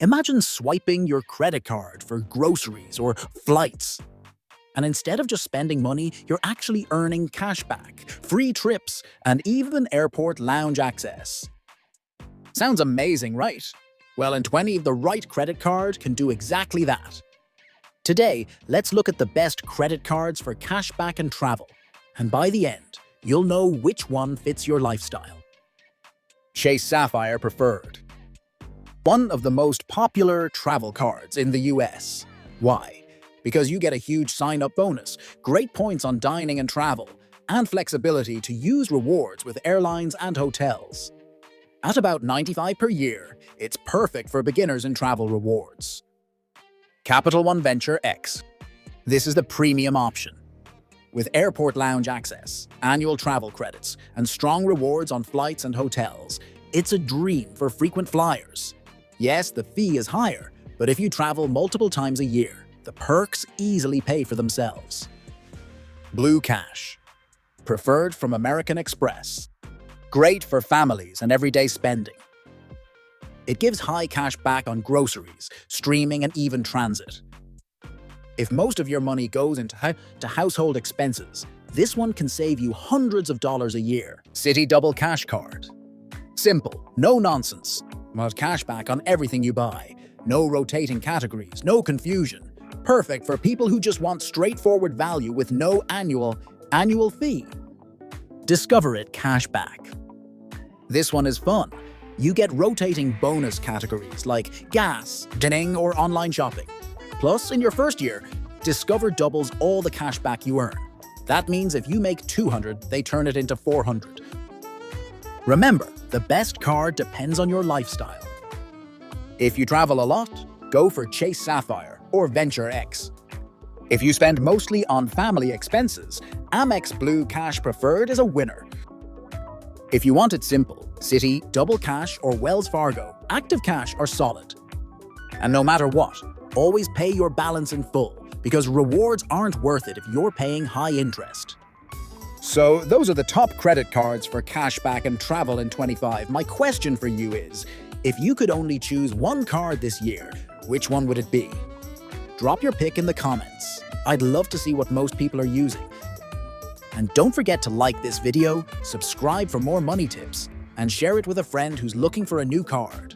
Imagine swiping your credit card for groceries or flights. And instead of just spending money, you're actually earning cashback, free trips, and even airport lounge access. Sounds amazing, right? Well, in 20, the right credit card can do exactly that. Today, let's look at the best credit cards for cashback and travel. And by the end, you'll know which one fits your lifestyle. Chase Sapphire Preferred. One of the most popular travel cards in the US. Why? Because you get a huge sign-up bonus, great points on dining and travel, and flexibility to use rewards with airlines and hotels. At about $95 per year, it's perfect for beginners in travel rewards. Capital One Venture X. This is the premium option. With airport lounge access, annual travel credits, and strong rewards on flights and hotels, it's a dream for frequent flyers. Yes, the fee is higher, but if you travel multiple times a year, the perks easily pay for themselves. Blue Cash. Preferred from American Express. Great for families and everyday spending. It gives high cash back on groceries, streaming, and even transit. If most of your money goes into household expenses, this one can save you hundreds of dollars a year. Citi Double Cash card. Simple, no nonsense. But cash back on everything you buy. No rotating categories, no confusion. Perfect for people who just want straightforward value with no annual fee. Discover it cashback. This one is fun. You get rotating bonus categories like gas, dining, or online shopping. Plus, in your first year, Discover doubles all the cashback you earn. That means if you make $200, they turn it into $400. Remember, the best card depends on your lifestyle. If you travel a lot, go for Chase Sapphire or Venture X. If you spend mostly on family expenses, Amex Blue Cash Preferred is a winner. If you want it simple, Citi Double Cash or Wells Fargo, Active Cash are solid. And no matter what, always pay your balance in full, because rewards aren't worth it if you're paying high interest. So those are the top credit cards for cashback and travel in 25. My question for you is, if you could only choose one card this year, which one would it be? Drop your pick in the comments. I'd love to see what most people are using. And don't forget to like this video, subscribe for more money tips, and share it with a friend who's looking for a new card.